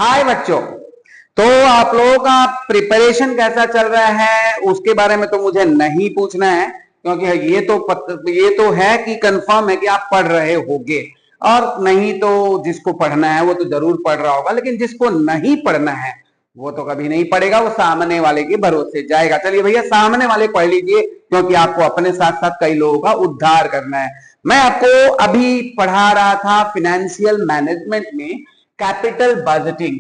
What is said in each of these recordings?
हाय बच्चों। तो आप लोगों का प्रिपरेशन कैसा चल रहा है उसके बारे में तो मुझे नहीं पूछना है, क्योंकि ये तो है कि कंफर्म है कि आप पढ़ रहे होगे। और नहीं तो जिसको पढ़ना है वो तो जरूर पढ़ रहा होगा, लेकिन जिसको नहीं पढ़ना है वो तो कभी नहीं पढ़ेगा, वो सामने वाले के भरोसे जाएगा। चलिए भैया, सामने वाले पढ़ लीजिए, क्योंकि आपको अपने साथ साथ कई लोगों का उद्धार करना है। मैं आपको अभी पढ़ा रहा था फाइनेंशियल मैनेजमेंट में कैपिटल बजटिंग।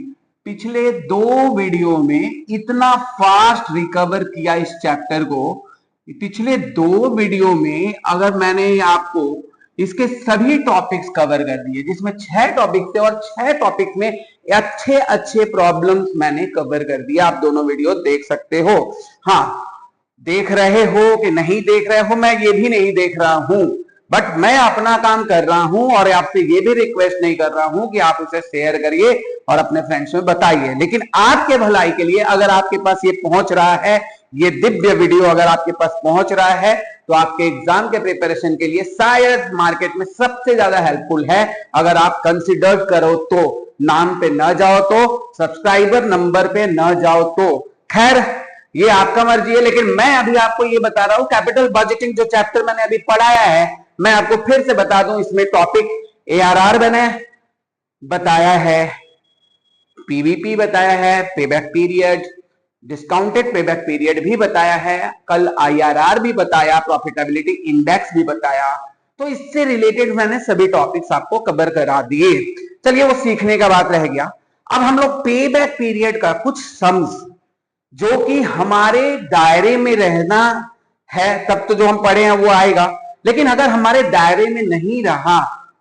पिछले दो वीडियो में इतना फास्ट रिकवर किया इस चैप्टर को। पिछले दो वीडियो में अगर मैंने आपको इसके सभी टॉपिक्स कवर कर दिए, जिसमें 6 टॉपिक थे और 6 टॉपिक में अच्छे अच्छे प्रॉब्लम्स मैंने कवर कर दिया। आप दोनों वीडियो देख सकते हो। हाँ, देख रहे हो कि नहीं देख रहे हो मैं ये भी नहीं देख रहा हूं, बट मैं अपना काम कर रहा हूं और आपसे ये भी रिक्वेस्ट नहीं कर रहा हूं कि आप उसे शेयर करिए और अपने फ्रेंड्स में बताइए। लेकिन आपके भलाई के लिए अगर आपके पास ये पहुंच रहा है, ये दिव्य वीडियो अगर आपके पास पहुंच रहा है, तो आपके एग्जाम के प्रिपरेशन के लिए शायद मार्केट में सबसे ज्यादा हेल्पफुल है। अगर आप कंसिडर करो तो, नाम पे न जाओ तो, सब्सक्राइबर नंबर पे न जाओ तो, खैर ये आपका मर्जी है। लेकिन मैं अभी आपको ये बता रहा हूं, कैपिटल बजटिंग जो चैप्टर मैंने अभी पढ़ाया है, मैं आपको फिर से बता दूं, इसमें टॉपिक एआरआर मैंने बताया है, पीवीपी बताया है, payback period, discounted payback period भी बताया है, कल आईआरआर भी बताया, प्रॉफिटेबिलिटी इंडेक्स भी बताया। तो इससे रिलेटेड मैंने सभी टॉपिक्स आपको कवर करा दिए। चलिए, वो सीखने का बात रह गया। अब हम लोग पेबैक पीरियड का कुछ सम्स जो कि हमारे दायरे में रहना है, तब तो जो हम पढ़े हैं वो आएगा। लेकिन अगर हमारे दायरे में नहीं रहा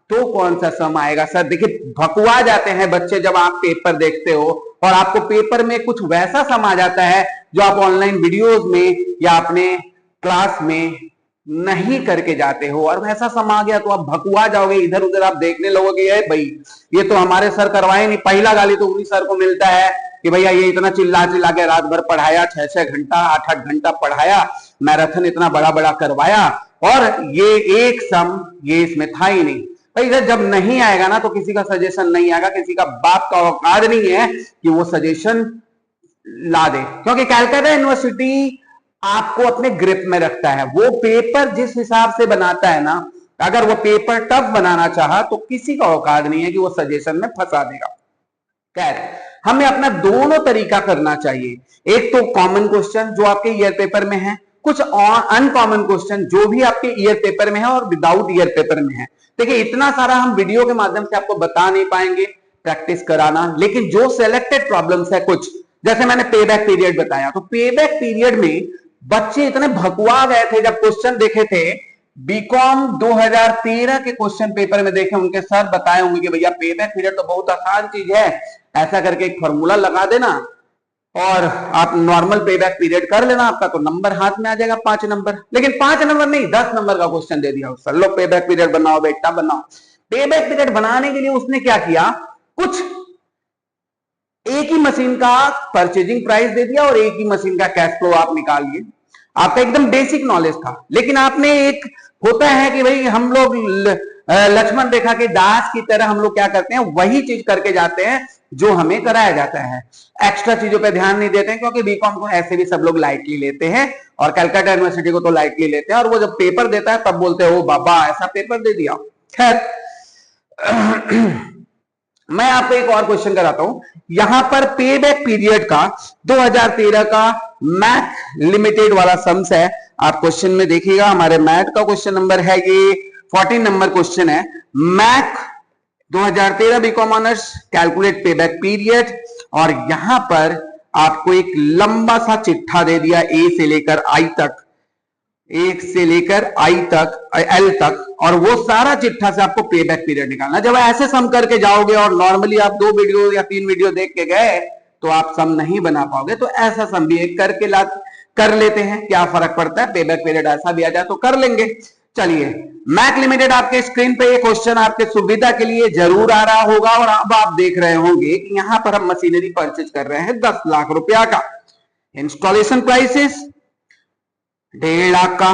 तो कौन सा सम आएगा? सर देखिए, भकुआ जाते हैं बच्चे जब आप पेपर देखते हो और आपको पेपर में कुछ वैसा सम आ जाता है जो आप ऑनलाइन वीडियोस में या अपने क्लास में नहीं करके जाते हो, और वैसा सम आ गया तो आप भकुआ जाओगे, इधर उधर आप देखने लगोगे, भाई ये तो हमारे सर करवाए नहीं। पहला गाली तो उन्हीं सर को मिलता है कि भैया ये इतना चिल्ला चिल्ला के रात भर पढ़ाया, 6-6 घंटा 8-8 घंटा पढ़ाया, मैराथन इतना बड़ा बड़ा करवाया, और ये एक सम ये इसमें था ही नहीं। भाई इधर जब नहीं आएगा ना तो किसी का सजेशन नहीं आएगा, किसी का बाप का औकात नहीं है कि वो सजेशन ला दे, क्योंकि कलकत्ता यूनिवर्सिटी आपको अपने ग्रिप में रखता है। वो पेपर जिस हिसाब से बनाता है ना, अगर वो पेपर टफ बनाना चाहा तो किसी का औकात नहीं है कि वो सजेशन में फंसा देगा। खैर, हमें अपना दोनों तरीका करना चाहिए। एक तो कॉमन क्वेश्चन जो आपके ईयर पेपर में है, कुछ अनकॉमन क्वेश्चन जो भी आपके ईयर पेपर में है और विदाउट ईयर पेपर में है। देखिए, इतना सारा हम वीडियो के माध्यम से आपको बता नहीं पाएंगे, प्रैक्टिस कराना, लेकिन जो सिलेक्टेड प्रॉब्लम्स है कुछ, जैसे मैंने पेबैक पीरियड बताया, तो पेबैक पीरियड में बच्चे इतने भकुआ गए थे जब क्वेश्चन देखे थे। बीकॉम 2013 के क्वेश्चन पेपर में देखे, उनके सर बताए होंगे कि भैया पेबैक पीरियड तो बहुत आसान चीज है, ऐसा करके एक फॉर्मूला लगा देना और आप नॉर्मल पेबैक पीरियड कर लेना, आपका तो नंबर हाथ में आ जाएगा 5 नंबर। लेकिन 5 नंबर नहीं, 10 नंबर का क्वेश्चन दे दिया सर, लो पेबैक पीरियड बनाओ बेटा बनाओ। पेबैक पीरियड बनाने के लिए उसने क्या किया, कुछ एक ही मशीन का परचेजिंग प्राइस दे दिया और एक ही मशीन का कैश फ्लो आप निकालिए। आपका एकदम बेसिक नॉलेज था, लेकिन आपने एक होता है कि भाई हम लोग लक्ष्मण रेखा के दास की तरह हम लोग क्या करते हैं, वही चीज करके जाते हैं जो हमें कराया जाता है। एक्स्ट्रा चीजों पे ध्यान नहीं देते हैं, क्योंकि बीकॉम को ऐसे भी सब लोग लाइटली लेते हैं और कलकत्ता यूनिवर्सिटी को तो लाइटली लेते हैं, और वो जब पेपर देता है तब बोलते हैं ओ बाबा ऐसा पेपर दे दिया। खैर, मैं आपको एक और क्वेश्चन कराता हूं। यहां पर पेबैक पीरियड का 2013 का मैथ लिमिटेड वाला सम्स है। आप क्वेश्चन में देखिएगा, हमारे मैथ का क्वेश्चन नंबर है ये 14 नंबर क्वेश्चन है। Math 2013 BCom honours, calculate payback period, और यहां पर आपको एक लंबा सा चिट्ठा दे दिया ए से लेकर आई तक, एक से लेकर आई तक, एल तक, और वो सारा चिट्ठा से आपको पेबैक पीरियड निकालना। जब ऐसे सम करके जाओगे और नॉर्मली आप 2 वीडियो या 3 वीडियो देख के गए तो आप सम नहीं बना पाओगे, तो ऐसा सम भी एक करके कर लेते हैं, क्या फर्क पड़ता है, पेबैक पीरियड ऐसा भी आ जाए तो कर लेंगे। चलिए, मैथ लिमिटेड आपके स्क्रीन पे ये क्वेश्चन आपके सुविधा के लिए जरूर आ रहा होगा, और अब आप देख रहे होंगे कि यहां पर हम मशीनरी परचेज कर रहे हैं 10 लाख रुपया का। इंस्टॉलेशन प्राइसेस 1.5 लाख का।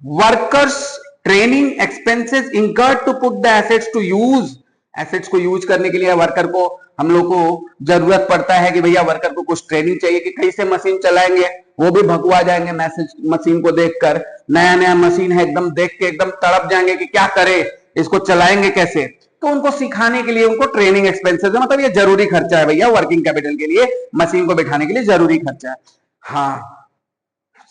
Workers training expenses incurred to put the assets to use, assets को यूज करने के लिए वर्कर को हम लोग को जरूरत पड़ता है कि भैया वर्कर को कुछ ट्रेनिंग चाहिए कि कैसे मशीन चलाएंगे, वो भी भगवा जाएंगे मैसेज मशीन को देखकर, नया नया मशीन है एकदम देख के एकदम तड़प जाएंगे कि क्या करे, इसको चलाएंगे कैसे। तो उनको सिखाने के लिए उनको ट्रेनिंग एक्सपेंसेस है, मतलब ये जरूरी खर्चा है भैया, वर्किंग कैपिटल के लिए मशीन को बैठाने के लिए जरूरी खर्चा है। हाँ,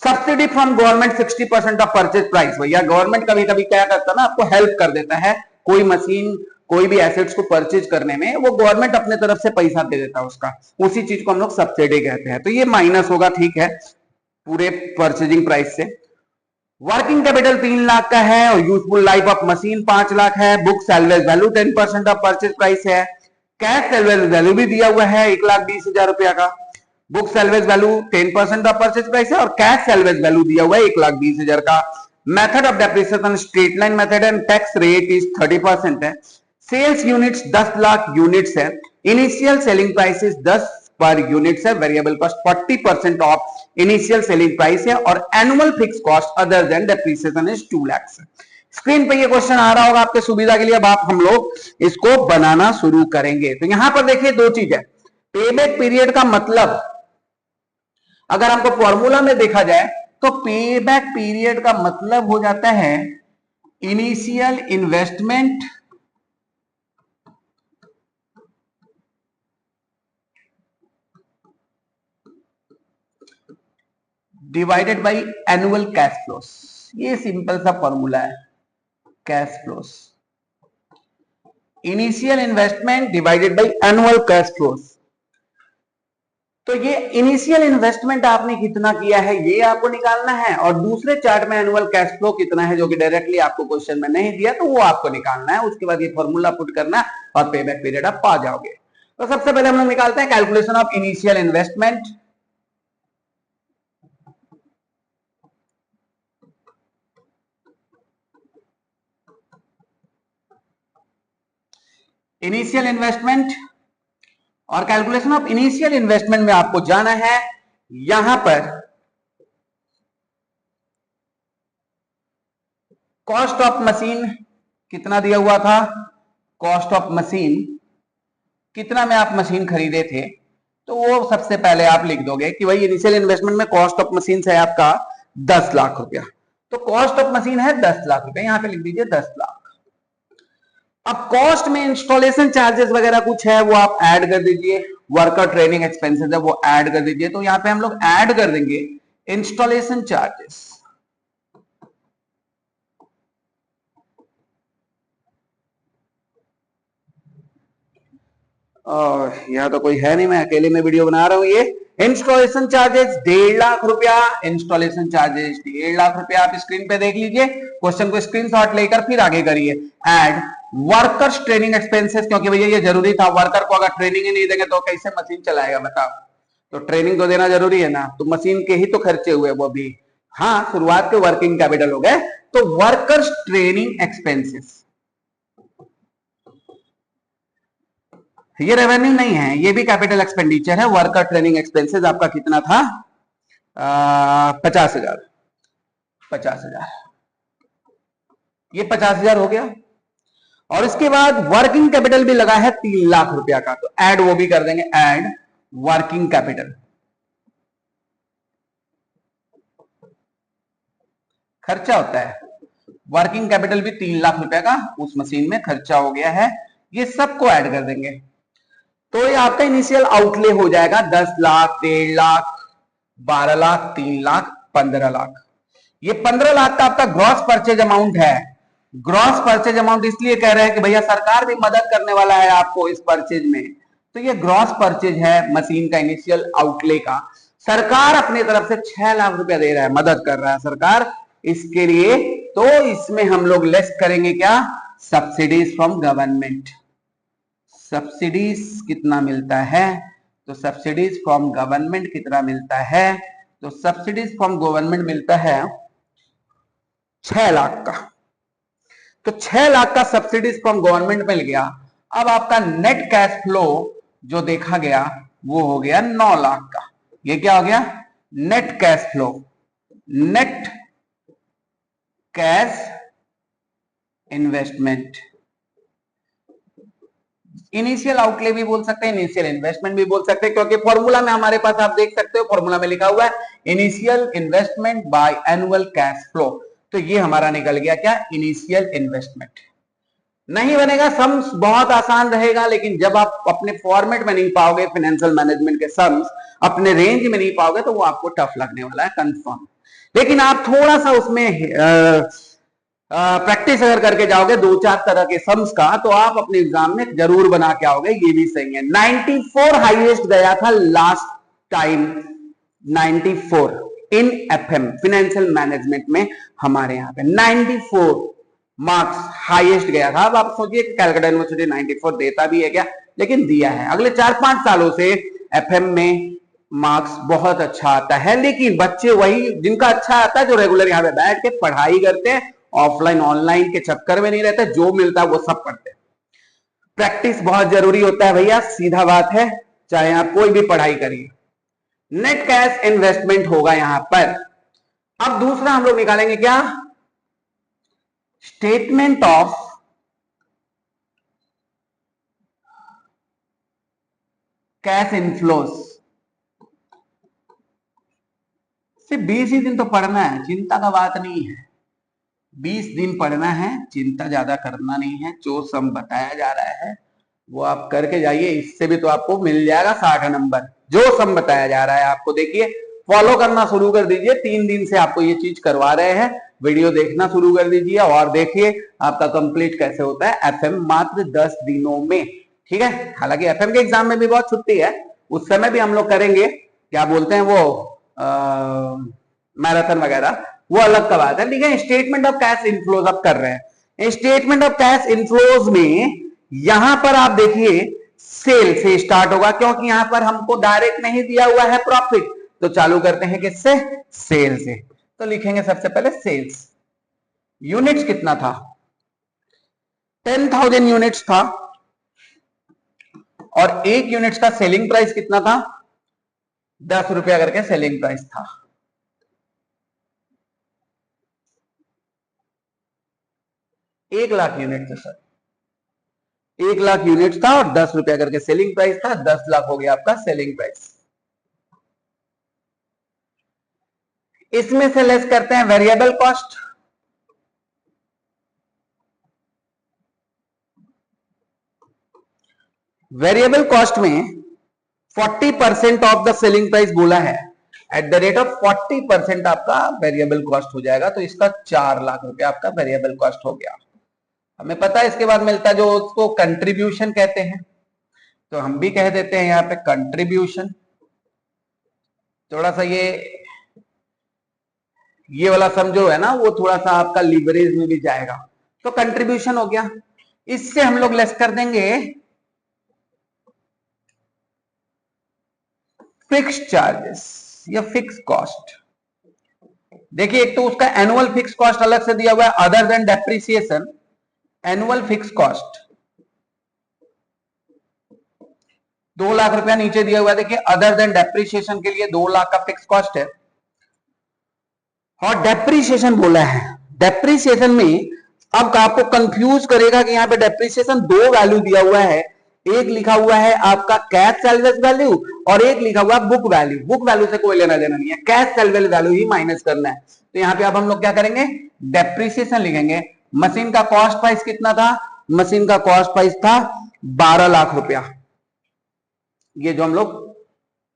subsidy from government 60% of purchase price, भैया गवर्नमेंट कभी कभी क्या करता है ना, आपको हेल्प कर देता है, कोई मशीन कोई भी एसेट्स को परचेज करने में वो गवर्नमेंट अपने तरफ से पैसा दे देता है उसका, उसी चीज को हम लोग सब्सिडी कहते हैं। तो ये माइनस होगा, ठीक है, पूरे परचेजिंग प्राइस से। वर्किंग कैपिटल 3 लाख का है और useful life of machine 5 lakh है। Book salvage value 10% of purchase price है। कैश सैलवेज वैल्यू भी दिया हुआ है 1,20,000 रुपया का। Book salvage value 10% of purchase price है और कैश सैलवेज वैल्यू दिया हुआ है 1,20,000 का। Method of depreciation straight line method and tax rate is 30% है। सेल्स यूनिट्स 10 लाख यूनिट्स है। इनिशियल सेलिंग प्राइस 10 पर यूनिट्स है। Variable cost 40% of initial selling price है और annual fix cost other than depreciation is 2 lakh. Screen पे ये question आ रहा होगा आपके सुविधा के लिए, अब आप हम लोग इसको बनाना शुरू करेंगे। तो यहां पर देखिए दो चीज है, पेबैक पीरियड का मतलब अगर हमको फॉर्मूला में देखा जाए तो पेबैक पीरियड का मतलब हो जाता है initial investment divided by annual cash flows. ये सिंपल सा फॉर्मूला है, cash flows, initial investment divided by annual cash flows. तो ये इनिशियल इन्वेस्टमेंट आपने कितना किया है ये आपको निकालना है और दूसरे चार्ट में एनुअल कैश फ्लो कितना है जो कि डायरेक्टली आपको क्वेश्चन में नहीं दिया, तो वो आपको निकालना है। उसके बाद ये फॉर्मूला पुट करना और पेबैक पीरियड आप पा जाओगे। तो सबसे पहले हम लोग निकालते हैं calculation of initial investment. Initial investment और कैलकुलेशन ऑफ इनिशियल इन्वेस्टमेंट में आपको जाना है, यहां पर कॉस्ट ऑफ मशीन कितना दिया हुआ था, कॉस्ट ऑफ मशीन कितना में आप मशीन खरीदे थे, तो वो सबसे पहले आप लिख दोगे कि भाई इनिशियल इन्वेस्टमेंट में कॉस्ट ऑफ मशीन है आपका 10 लाख रुपया। तो कॉस्ट ऑफ मशीन है 10 लाख रुपया, यहां पे लिख दीजिए 10 लाख। अब कॉस्ट में इंस्टॉलेशन चार्जेस वगैरह कुछ है वो आप ऐड कर दीजिए, वर्कर ट्रेनिंग एक्सपेंसेस है वो ऐड कर दीजिए। तो यहां पे हम लोग ऐड कर देंगे इंस्टॉलेशन चार्जेस, और यहां तो कोई है नहीं, मैं अकेले में वीडियो बना रहा हूं। ये इंस्टॉलेशन चार्जेस 1.5 लाख रुपया, इंस्टॉलेशन चार्जेस 1.5 लाख रुपया आप स्क्रीन पे देख लीजिए। क्वेश्चन को स्क्रीनशॉट लेकर फिर आगे करिए। ऐड वर्कर्स ट्रेनिंग एक्सपेंसेस, क्योंकि भैया ये जरूरी था, वर्कर को अगर ट्रेनिंग ही नहीं देंगे तो कैसे मशीन चलाएगा बताओ, तो ट्रेनिंग तो देना जरूरी है ना, तो मशीन के ही तो खर्चे हुए वो भी। हाँ, शुरुआत के वर्किंग कैपिटल हो गए। तो वर्कर्स ट्रेनिंग एक्सपेंसेस, ये रेवेन्यू नहीं है, ये भी कैपिटल एक्सपेंडिचर है। वर्कर ट्रेनिंग एक्सपेंसेस आपका कितना था, 50,000, 50,000, ये 50,000 हो गया। और इसके बाद वर्किंग कैपिटल भी लगा है 3 लाख रुपया का, तो ऐड वो भी कर देंगे, ऐड वर्किंग कैपिटल। खर्चा होता है वर्किंग कैपिटल भी 3 लाख रुपया का उस मशीन में खर्चा हो गया है, ये सबको ऐड कर देंगे। तो ये आपका इनिशियल आउटले हो जाएगा 10 लाख, 1.5 लाख, 12 लाख, 3 लाख, 15 लाख। ये 15 लाख का आपका ग्रॉस परचेज अमाउंट है। ग्रॉस परचेज अमाउंट इसलिए कह रहे हैं कि भैया सरकार भी मदद करने वाला है आपको इस परचेज में, तो ये ग्रॉस परचेज है मशीन का इनिशियल आउटले का। सरकार अपनी तरफ से 6 लाख रुपया दे रहा है, मदद कर रहा है सरकार इसके लिए। तो इसमें हम लोग लेस करेंगे क्या, सब्सिडीज फ्रॉम गवर्नमेंट। सब्सिडीज कितना मिलता है, तो सब्सिडीज फ्रॉम गवर्नमेंट कितना मिलता है, तो सब्सिडीज फ्रॉम गवर्नमेंट मिलता है 6 लाख का। तो 6 लाख का सब्सिडीज फ्रॉम गवर्नमेंट मिल गया। अब आपका नेट कैश फ्लो जो देखा गया वो हो गया 9 लाख का। ये क्या हो गया, net cash flow, net cash investment, initial outlay भी बोल सकते हैं, इनिशियल इन्वेस्टमेंट भी बोल सकते हैं, क्योंकि फॉर्मूला में हमारे पास आप देख सकते हो, फॉर्मूला में लिखा हुआ है initial investment by annual cash flow. तो ये हमारा निकल गया क्या, इनिशियल इन्वेस्टमेंट। नहीं बनेगा, सम्स बहुत आसान रहेगा, लेकिन जब आप अपने फॉर्मेट में नहीं पाओगे फाइनेंशियल मैनेजमेंट के सम्स, अपने रेंज में नहीं पाओगे, तो वो आपको टफ लगने वाला है कंफर्म। लेकिन आप थोड़ा सा उसमें प्रैक्टिस अगर करके जाओगे 2-4 तरह के सम्स का, तो आप अपने एग्जाम में जरूर बना के आओगे, ये भी सही है। 94 हाईएस्ट गया था लास्ट टाइम, 94 इन एफएम फाइनेंशियल मैनेजमेंट में हमारे यहाँ पे 94 मार्क्स हाईएस्ट गया था। अब आप सोचिए कि कैलकाटा यूनिवर्सिटी 94 देता भी है क्या, लेकिन दिया है। अगले 4-5 सालों से एफएम में मार्क्स बहुत अच्छा आता है, लेकिन बच्चे वही जिनका अच्छा आता है, जो रेगुलर यहाँ पे बैठ के पढ़ाई करते हैं, ऑफलाइन ऑनलाइन के चक्कर में नहीं रहते, जो मिलता है वो सब पढ़ते हैं। प्रैक्टिस बहुत जरूरी होता है भैया, सीधा बात है, चाहे आप कोई भी पढ़ाई करिए। नेट कैश इन्वेस्टमेंट होगा यहां पर। अब दूसरा हम लोग निकालेंगे क्या, स्टेटमेंट ऑफ कैश इनफ्लोस। सिर्फ 20 ही दिन तो पढ़ना है, चिंता का बात नहीं है। 20 दिन पढ़ना है, चिंता ज्यादा करना नहीं है। जो सम बताया जा रहा है वो आप करके जाइए, इससे भी तो आपको मिल जाएगा 60 नंबर। जो सम बताया जा रहा है आपको देखिए, फॉलो करना शुरू कर दीजिए। 3 दिन से आपको ये चीज करवा रहे हैं, वीडियो देखना शुरू कर दीजिए और देखिए आपका कंप्लीट कैसे होता है एफएम मात्र 10 दिनों में। ठीक है, हालांकि एफएम के एग्जाम में भी बहुत छुट्टी है, उस समय भी हम लोग करेंगे, क्या बोलते हैं वो, मैराथन वगैरह, वो अलग का बात है। लेकिन स्टेटमेंट ऑफ कैश इनफ्लोज अब कर रहे हैं। स्टेटमेंट ऑफ कैश इनफ्लोज में यहां पर आप देखिए सेल से स्टार्ट होगा, क्योंकि यहां पर हमको डायरेक्ट नहीं दिया हुआ है प्रॉफिट, तो चालू करते हैं किससे, सेल से। तो लिखेंगे सबसे पहले सेल्स। यूनिट्स कितना था, 10,000 यूनिट्स था, और एक यूनिट्स का सेलिंग प्राइस कितना था, 10 रुपया करके सेलिंग प्राइस था। 1 लाख यूनिट थे सर, 1 लाख यूनिट था और 10 रुपया करके सेलिंग प्राइस था, 10 लाख हो गया आपका सेलिंग प्राइस। इसमें से लेस करते हैं वेरिएबल कॉस्ट। वेरिएबल कॉस्ट में 40% ऑफ द सेलिंग प्राइस बोला है, एट द रेट ऑफ 40% आपका वेरिएबल कॉस्ट हो जाएगा, तो इसका 4 लाख रुपया आपका वेरिएबल कॉस्ट हो गया। हमें पता है इसके बाद मिलता है जो उसको कंट्रीब्यूशन कहते हैं, तो हम भी कह देते हैं यहाँ पे कंट्रीब्यूशन। थोड़ा सा ये वाला सम जो है ना, वो थोड़ा सा आपका लीवरेज में भी जाएगा, तो कंट्रीब्यूशन हो गया। इससे हम लोग लेस कर देंगे फिक्स चार्जेस या फिक्स कॉस्ट। देखिए, एक तो उसका एनुअल फिक्स कॉस्ट अलग से दिया हुआ है, other than depreciation. Annual fix cost 2 lakh रुपया नीचे दिया हुआ है। देखिए, अदर देन डेप्रिसिएशन के लिए 2 लाख का फिक्स कॉस्ट है, और डेप्रिसिएशन बोला है। डेप्रिसिएशन में अब आपको कंफ्यूज करेगा कि यहाँ पे डेप्रिसिएशन 2 वैल्यू दिया हुआ है, एक लिखा हुआ है आपका कैश सैलवेज वैल्यू और एक लिखा हुआ बुक वैल्यू। बुक वैल्यू से कोई लेना देना नहीं है, कैश सैलवेज वैल्यू ही माइनस करना है। तो यहाँ पे अब हम लोग क्या करेंगे, डेप्रिसिएशन लिखेंगे। मशीन का कॉस्ट प्राइस कितना था, मशीन का कॉस्ट प्राइस था 12 लाख रुपया। ये जो हम लोग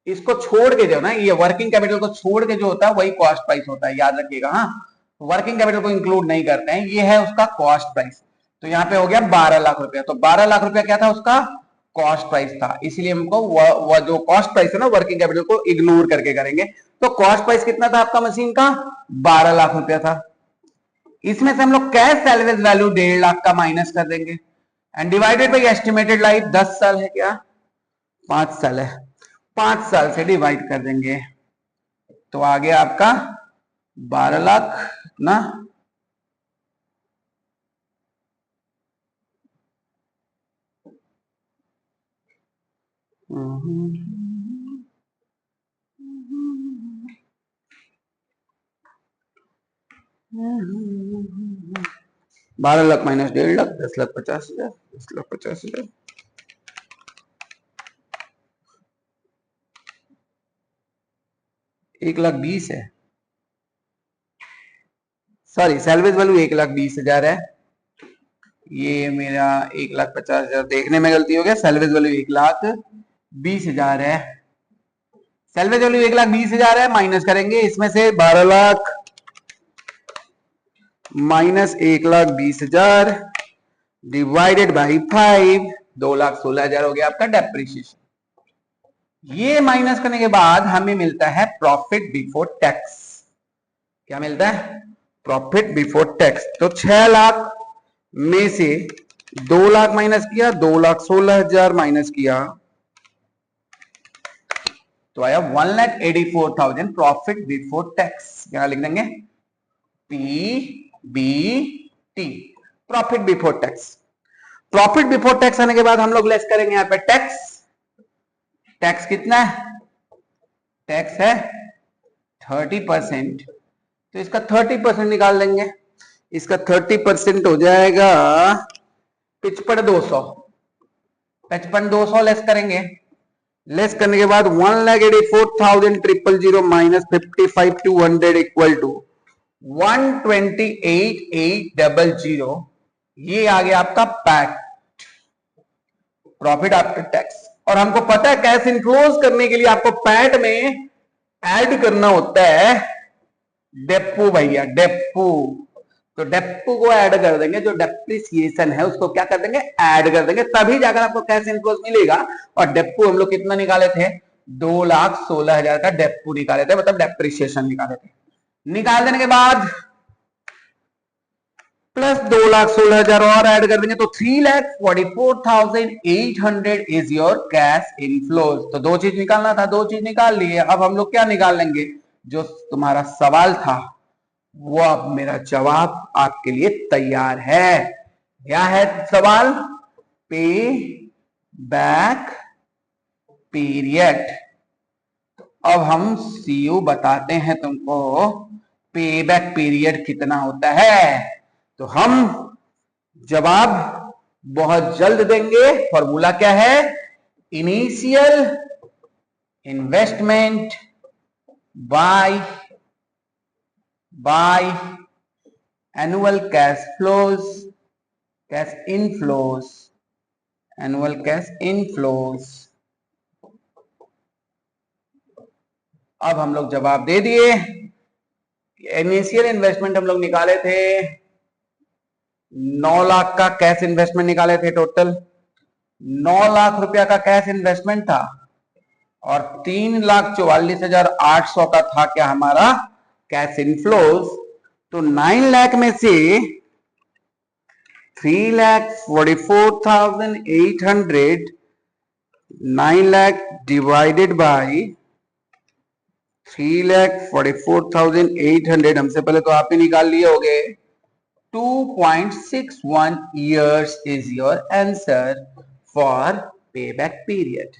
इसको छोड़ के जो ना, ये वर्किंग कैपिटल को छोड़ के जो होता है वही कॉस्ट प्राइस होता है, याद रखिएगा। हाँ, वर्किंग कैपिटल को इंक्लूड नहीं करते हैं, ये है उसका कॉस्ट प्राइस। तो यहाँ पे हो गया 12 लाख रुपया। तो 12 लाख रुपया क्या था, उसका कॉस्ट प्राइस था, इसलिए हमको वो जो कॉस्ट प्राइस है ना, वर्किंग कैपिटल को इग्नोर करके करेंगे। तो कॉस्ट प्राइस कितना था आपका मशीन का, 12 लाख रुपया था। इसमें से हम लोग कैश सैलवेज वैल्यू 1.5 लाख का माइनस कर देंगे, and divided by estimated life 10 साल है क्या, 5 साल है, 5 साल से डिवाइड कर देंगे, तो आ गया आपका 12 लाख ना, बारह लाख माइनस 1.5 लाख, 10 लाख 50 हजार, 10 लाख 50 हजार, 1,20,000 है, सॉरी सैलवेज वैल्यू 1,20,000 है, ये मेरा 1,50,000 देखने में गलती हो गया। सैलवेज वैल्यू 1,20,000 है, सैलवेज वैल्यू 1,20,000 है, माइनस करेंगे इसमें से 12 लाख माइनस 1,20,000 डिवाइडेड बाई 5, 2,16,000 हो गया आपका डेप्रिसिएशन। ये माइनस करने के बाद हमें मिलता है प्रॉफिट बिफोर टैक्स। क्या मिलता है? Profit before tax. तो 6 लाख में से 2 लाख माइनस किया, 2,16,000 माइनस किया तो आया 1,84,000 प्रॉफिट बिफोर टैक्स। क्या लिख देंगे? PBT, profit before tax. Profit before tax आने के बाद हम लोग लेस करेंगे यहां पे टैक्स। टैक्स कितना है? टैक्स है 30%, तो इसका 30% निकाल देंगे। इसका 30% हो जाएगा 55,200। 55,200 लेस करेंगे। लेस करने के बाद 1,84,000 माइनस 55,200 इक्वल टू 128,800। ये आ गया आपका पैट, प्रॉफिट आफ्टर टैक्स। और हमको पता है कैश इनफ्लोज करने के लिए आपको पैट में ऐड करना होता है डेप्पू भैया, डेप्पू। तो डेप्पू को ऐड कर देंगे, जो डेप्रिसिएशन है उसको क्या कर देंगे? ऐड कर देंगे, तभी जाकर आपको कैश इनफ्लोज मिलेगा। और डेप्पू हम लोग कितना निकाले थे? 2,16,000 का डेप्पू निकाले थे, मतलब डेप्रिसिएशन निकाले थे। निकाल देने के बाद प्लस 2,16,000 और ऐड कर देंगे तो 3,44,800 इज योर कैश इनफ्लोज। तो दो चीज निकालना था, दो चीज निकाल लिए। अब हम लोग क्या निकाल लेंगे? जो तुम्हारा सवाल था वो अब मेरा जवाब आपके लिए तैयार है। क्या है सवाल? पे बैक पीरियड। अब हम सीयू बताते हैं तुमको पे बैक पीरियड कितना होता है। तो हम जवाब बहुत जल्द देंगे। फॉर्मूला क्या है? Initial investment by annual cash flows, cash inflows, annual cash inflows. अब हम लोग जवाब दे दिए। इनिशियल इन्वेस्टमेंट हम लोग निकाले थे 9 लाख का कैश इन्वेस्टमेंट निकाले थे। टोटल 9 लाख रुपया का कैश इन्वेस्टमेंट था और 3,44,800 का था क्या हमारा कैश इनफ्लोज। तो 9 लाख में से 3,44,800, 9 लाख डिवाइडेड बाई 3,44,800, हमसे पहले तो आप ही निकाल लिए होंगे। 2.61 years is your answer for payback period।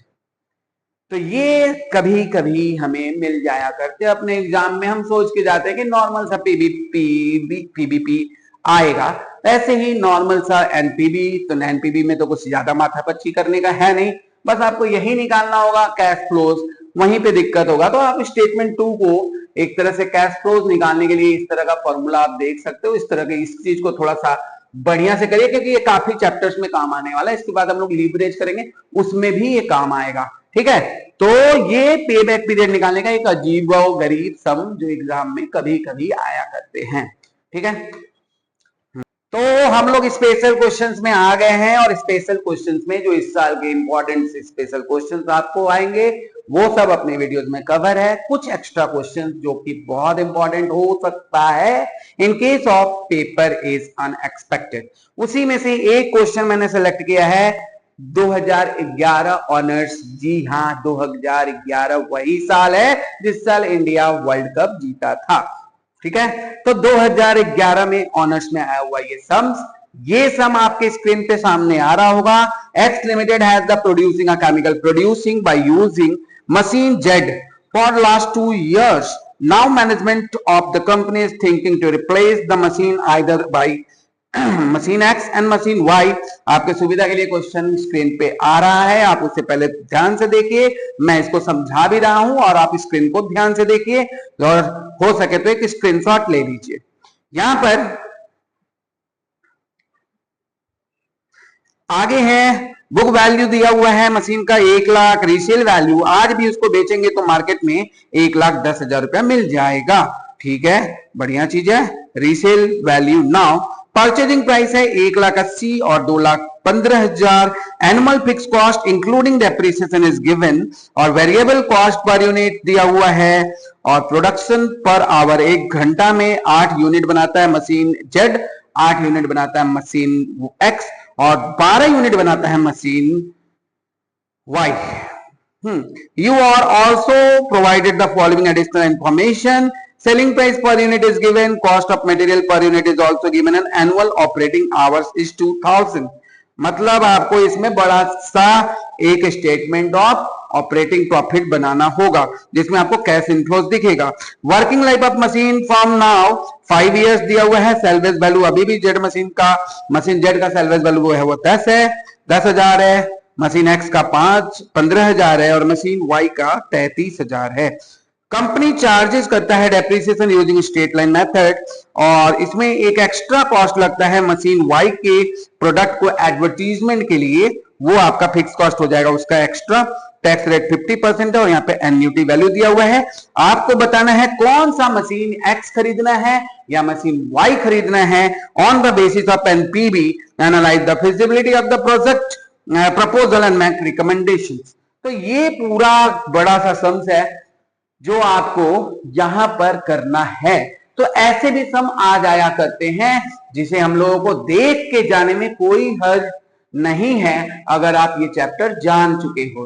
तो ये कभी कभी हमें मिल जाया करते, अपने एग्जाम में हम सोच के जाते हैं कि नॉर्मल सा पीबीपी आएगा, ऐसे ही नॉर्मल सा एनपीबी। तो एनपीबी में तो कुछ ज्यादा माथापच्ची करने का है नहीं, बस आपको यही निकालना होगा कैश फ्लोज। वहीं पे दिक्कत होगा तो आप स्टेटमेंट 2 को एक तरह से कैश फ्लोज निकालने के लिए इस तरह का फॉर्मूला आप देख सकते हो। इस तरह के इस चीज को थोड़ा सा बढ़िया से करिए क्योंकि ये काफी चैप्टर्स में काम आने वाला है। इसके बाद हम लोग लीवरेज करेंगे, उसमें भी ये काम आएगा। ठीक है, तो ये पे बैक पीरियड निकालने का एक अजीब व गरीब सम जो एग्जाम में कभी कभी आया करते हैं। ठीक है, तो हम लोग स्पेशल क्वेश्चंस में आ गए हैं और स्पेशल क्वेश्चंस में जो इस साल के इंपॉर्टेंट स्पेशल क्वेश्चंस आपको आएंगे वो सब अपने वीडियोस में कवर है। कुछ एक्स्ट्रा क्वेश्चंस जो कि बहुत इंपॉर्टेंट हो सकता है in case of paper is unexpected. उसी में से एक क्वेश्चन मैंने सेलेक्ट किया है 2011 ऑनर्स। जी हाँ, 2011 वही साल है जिस साल इंडिया वर्ल्ड कप जीता था। ठीक है, तो 2011 में ऑनर्स में आया हुआ ये सम्स। ये सम आपके स्क्रीन पे सामने आ रहा होगा। X limited has the producing a chemical producing by using machine Z for last 2 years. Now management of the company is thinking to replace the machine either by machine X and machine Y. आपके सुविधा के लिए question screen पे आ रहा है, आप उससे पहले ध्यान से देखिए, मैं इसको समझा भी रहा हूं और आप स्क्रीन को ध्यान से देखिए और हो सके तो एक स्क्रीनशॉट ले लीजिए। यहां पर आगे है बुक वैल्यू दिया हुआ है मशीन का 1 लाख, रीसेल वैल्यू आज भी उसको बेचेंगे तो मार्केट में 1,10,000 रुपया मिल जाएगा। ठीक है, बढ़िया चीज है। Resale value now purchasing price है 1,80,000 और 2,15,000। Annual fix cost including depreciation is given और वेरिएबल कॉस्ट पर यूनिट दिया हुआ है और प्रोडक्शन पर आवर 1 घंटा में 8 यूनिट बनाता है मशीन जेड, 8 यूनिट बनाता है मशीन एक्स और 12 यूनिट बनाता है machine Y. You are also provided the following additional information. Selling price per unit is given, cost of material per unit is also given and annual operating hours is 2000। मतलब आपको इसमें बड़ा सा एक statement of operating profit बनाना होगा जिसमें आपको cash inflows दिखेगा। Working life of machine from now 5 years दिया हुआ है। सेल्वेज वैल्यू अभी भी जेड मशीन का, मशीन जेड का सेल्वेज वैल्यू है वो 10 है, 10,000 है। मशीन एक्स का 15,000 है और मशीन वाई का 33,000 है। कंपनी चार्जेस करता है depreciation using straight line method और इसमें एक एक्स्ट्रा कॉस्ट लगता है मशीन वाई के प्रोडक्ट को एडवर्टीजमेंट के लिए, वो आपका फिक्स कॉस्ट हो जाएगा उसका एक्स्ट्रा। टैक्स रेट 50% है और यहाँ पे एन्युटी वैल्यू दिया हुआ है। आपको बताना है कौन सा मशीन एक्स खरीदना है या मशीन वाई खरीदना है। On the basis of NPB analyse the feasibility of the project proposal and make recommendation. तो ये पूरा बड़ा सा सम्स है जो आपको यहां पर करना है। तो ऐसे भी सम आ जाया करते हैं जिसे हम लोगों को देख के जाने में कोई हर्ज नहीं है अगर आप ये चैप्टर जान चुके हो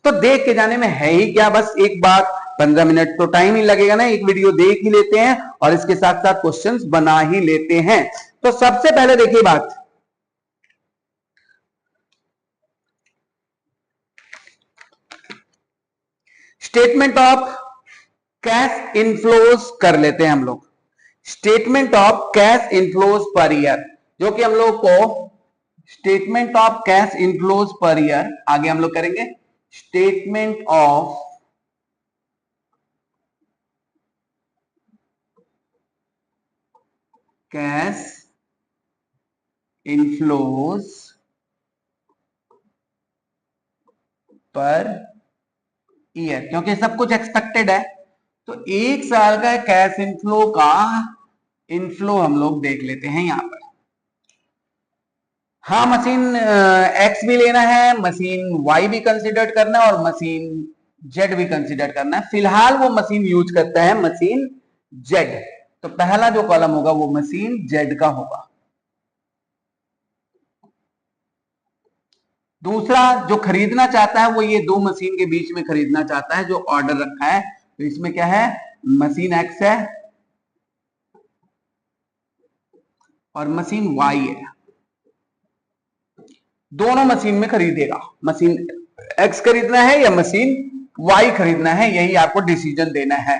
तो देख के जाने में है ही क्या, बस एक बात 15 मिनट तो टाइम ही लगेगा ना, एक वीडियो देख ही लेते हैं और इसके साथ साथ क्वेश्चंस बना ही लेते हैं। तो सबसे पहले देखिए बात, स्टेटमेंट ऑफ कैश इनफ्लोज कर लेते हैं हम लोग। Statement of cash inflows per year, जो कि हम लोग को statement of cash inflows per year आगे हम लोग करेंगे। Statement of cash inflows per year, क्योंकि सब कुछ एक्सपेक्टेड है तो एक साल का कैश इनफ्लो का इनफ्लो हम लोग देख लेते हैं यहां पर। हाँ, मशीन एक्स भी लेना है, मशीन वाई भी कंसिडर करना है और मशीन जेड भी कंसिडर करना है। फिलहाल वो मशीन यूज करता है मशीन जेड, तो पहला जो कॉलम होगा वो मशीन जेड का होगा। दूसरा जो खरीदना चाहता है वो ये दो मशीन के बीच में खरीदना चाहता है जो ऑर्डर रखा है, तो इसमें क्या है, मशीन एक्स है और मशीन वाई है। दोनों मशीन में खरीदेगा, मशीन एक्स खरीदना है या मशीन वाई खरीदना है, यही आपको डिसीजन देना है।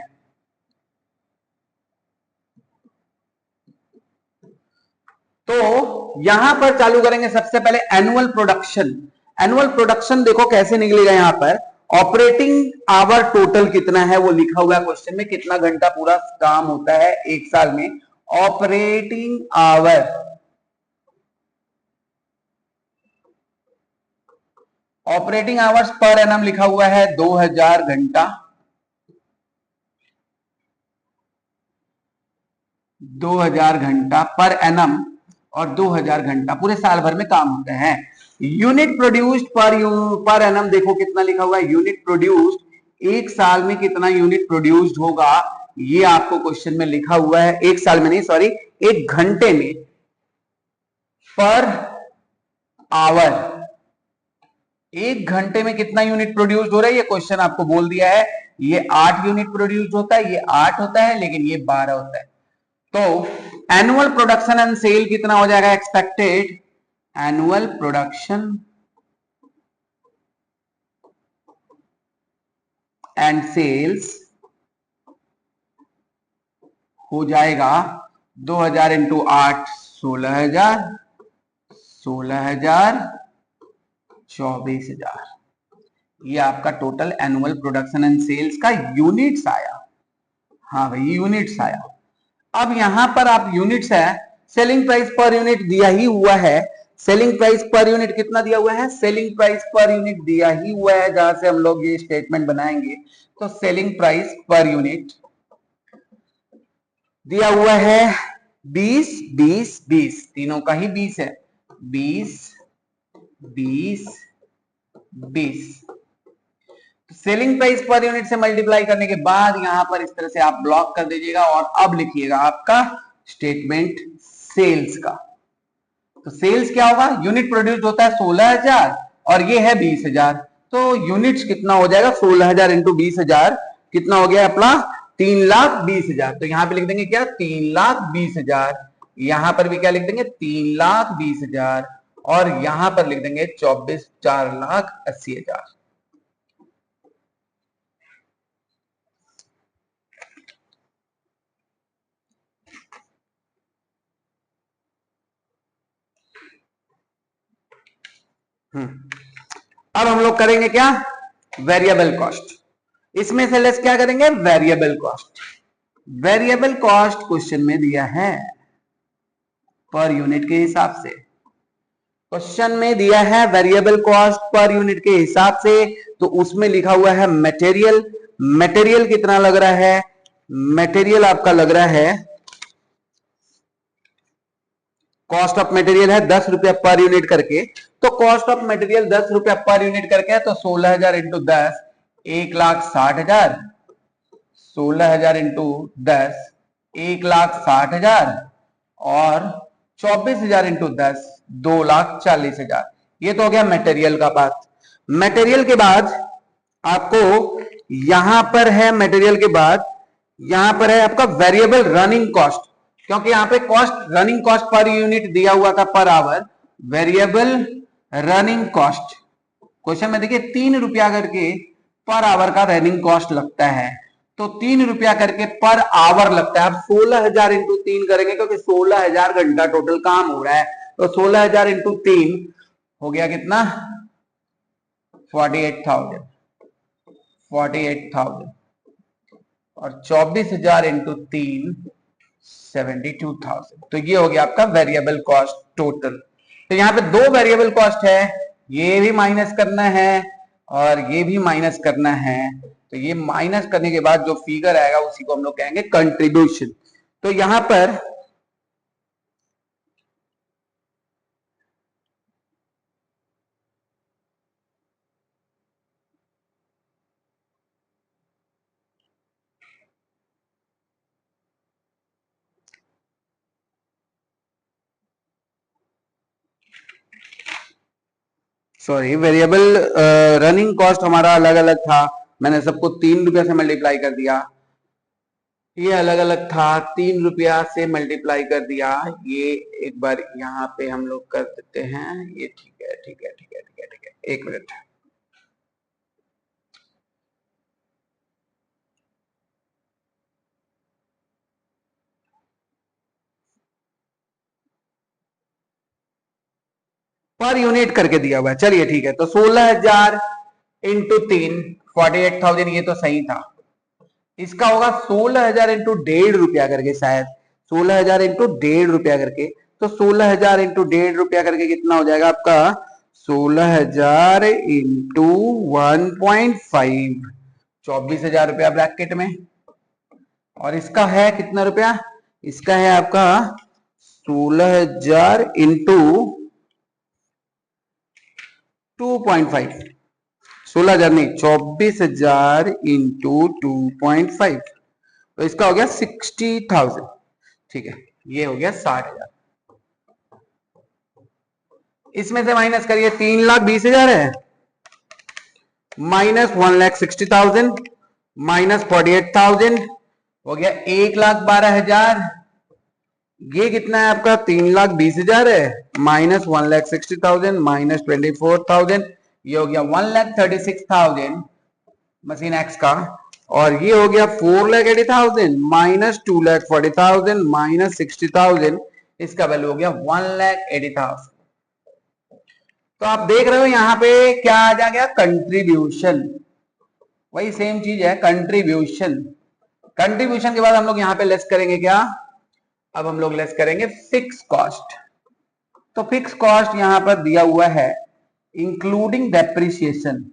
तो यहां पर चालू करेंगे सबसे पहले एनुअल प्रोडक्शन। एनुअल प्रोडक्शन देखो कैसे निकलेगा, यहां पर ऑपरेटिंग आवर टोटल कितना है वो लिखा हुआ है क्वेश्चन में, कितना घंटा पूरा काम होता है एक साल में। Operating hour, operating hours per annum लिखा हुआ है 2000 घंटा, 2000 घंटा पर एनम और 2000 घंटा पूरे साल भर में काम होता है। यूनिट प्रोड्यूस्ड पर एनम देखो कितना लिखा हुआ है, यूनिट प्रोड्यूस्ड एक साल में कितना यूनिट प्रोड्यूस्ड होगा ये आपको क्वेश्चन में लिखा हुआ है। एक साल में नहीं, सॉरी, एक घंटे में, पर आवर एक घंटे में कितना यूनिट प्रोड्यूस्ड हो रहा है ये क्वेश्चन आपको बोल दिया है। ये 8 यूनिट प्रोड्यूस्ड होता है, ये 8 होता है, लेकिन ये 12 होता है। तो एनुअल प्रोडक्शन एंड सेल कितना हो जाएगा expected, annual production and sales हो जाएगा 2000 इंटू 8 16,000, 16,000, 24,000, ये आपका total annual production and sales का यूनिट्स आया। हाँ भाई यूनिट्स आया। अब यहां पर आप यूनिट्स है, सेलिंग प्राइस पर यूनिट दिया ही हुआ है। सेलिंग प्राइस पर यूनिट कितना दिया हुआ है? सेलिंग प्राइस पर यूनिट दिया ही हुआ है, जहां से हम लोग ये स्टेटमेंट बनाएंगे। तो सेलिंग प्राइस पर यूनिट दिया हुआ है 20, 20, 20, तीनों का ही 20 है। 20, 20, 20। सेलिंग प्राइस पर यूनिट से मल्टीप्लाई करने के बाद यहां पर इस तरह से आप ब्लॉक कर दीजिएगा और अब लिखिएगा आपका स्टेटमेंट सेल्स का। तो सेल्स क्या होगा? यूनिट प्रोड्यूस होता है 16,000 और ये है 20,000, तो यूनिट्स कितना हो जाएगा? 16,000 इंटू 20,000 कितना हो गया अपना? 3,20,000। तो यहां पे लिख देंगे क्या? 3,20,000। यहां पर भी क्या लिख देंगे? 3,20,000 और यहां पर लिख देंगे 4,80,000। अब हम लोग करेंगे क्या? Variable cost. इसमें से लेस क्या करेंगे? Variable cost. Variable cost question में दिया है पर यूनिट के हिसाब से। क्वेश्चन में दिया है वेरिएबल कॉस्ट पर यूनिट के हिसाब से, तो उसमें लिखा हुआ है मटेरियल। मटेरियल कितना लग रहा है? मटेरियल आपका लग रहा है, कॉस्ट ऑफ मटेरियल है 10 रुपया पर यूनिट करके। तो कॉस्ट ऑफ मटेरियल 10 रुपया पर यूनिट करके है, तो 16,000 इंटू 10 1,60,000। 16,000 इंटू 10 1,60,000 और 24,000 इंटू 10 2,40,000। ये तो हो गया मटेरियल का बात। मटेरियल के बाद आपको यहां पर है, मटेरियल के बाद यहां पर है आपका वेरिएबल रनिंग कॉस्ट, क्योंकि यहां पे cost running cost per unit दिया हुआ था per hour. Variable running cost question में देखिए 3 रुपया करके पर आवर का रनिंग कॉस्ट लगता है, तो 3 रुपया करके पर आवर लगता है। अब 16,000 इंटू 3 करेंगे, क्योंकि 16,000 घंटा टोटल काम हो रहा है, तो 16,000 इंटू 3 हो गया कितना? 48,000। 48,000 और 24,000 इंटू 3 72,000। तो ये हो गया आपका वेरिएबल कॉस्ट टोटल। तो यहाँ पे 2 वेरिएबल कॉस्ट है, ये भी माइनस करना है और ये भी माइनस करना है। तो ये माइनस करने के बाद जो फिगर आएगा उसी को हम लोग कहेंगे कंट्रीब्यूशन। तो यहां पर सॉरी, वेरिएबल रनिंग कॉस्ट हमारा अलग अलग था, मैंने सबको 3 रुपया से मल्टीप्लाई कर दिया। ये अलग अलग था, 3 रुपया से मल्टीप्लाई कर दिया। ये एक बार यहाँ पे हम लोग कर देते हैं। ये ठीक है, ठीक है, ठीक है, ठीक है, ठीक है, एक मिनट। पर यूनिट करके दिया हुआ है, चलिए ठीक है। तो 16,000 इंटू 3 48,000, ये तो सही था। इसका होगा 16,000 इंटू 1.5 रुपया करके, शायद 16,000 इंटू 1.5 रुपया करके। तो 16,000 इंटू 1.5 रुपया करके कितना हो जाएगा आपका? 16,000 इंटू 1.5 24,000 रुपया ब्रैकेट में। और इसका है कितना रुपया? इसका है आपका 16,000 इंटू 2.5। 16,000 नहीं, 24,000 इंटू 2.5, तो इसका हो गया 60,000। ठीक है, ये हो गया 60,000। इसमें से माइनस करिए, 3,20,000 है, माइनस 1,60,000 माइनस 48,000 हो गया 1,12,000। ये कितना है आपका? 3,20,000 है, माइनस 1,60,000 माइनस 24,000, ये हो गया 1,36,000 मशीन एक्स का। और ये हो गया 4,80,000 माइनस 2,40,000 माइनस 60,000, इसका वैल्यू हो गया 1,80,000। तो आप देख रहे हो यहां पे क्या आ जा गया, कंट्रीब्यूशन, वही सेम चीज है, कंट्रीब्यूशन। कंट्रीब्यूशन के बाद हम लोग यहां पे लेस करेंगे क्या, अब हम लोग लेस करेंगे फिक्स कॉस्ट। तो फिक्स कॉस्ट यहां पर दिया हुआ है including depreciation,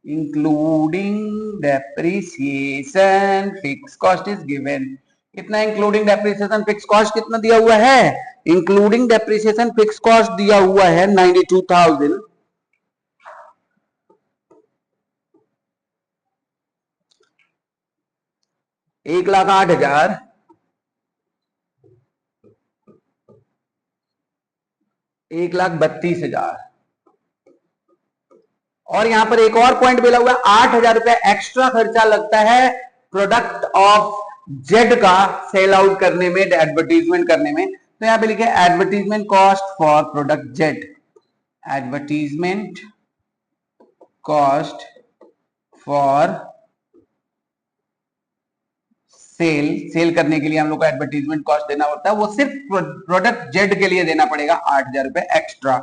including depreciation fix cost is given. कितना इंक्लूडिंग डेप्रिसिएशन फिक्स कॉस्ट कितना दिया हुआ है, इंक्लूडिंग डेप्रिसिएशन फिक्स कॉस्ट दिया हुआ है 92,000। 1,08,000, 1,32,000। और यहां पर एक और पॉइंट मिला हुआ है, 8,000 रुपया एक्स्ट्रा खर्चा लगता है प्रोडक्ट ऑफ जेड का सेल आउट करने में, एडवर्टीजमेंट करने में। तो यहां पे लिखे advertisement cost for product Z, advertisement cost for sale करने के लिए हम लोग को एडवर्टीजमेंट कॉस्ट देना होता है, वो सिर्फ प्रोडक्ट जेड के लिए देना पड़ेगा 8,000 रुपए एक्स्ट्रा।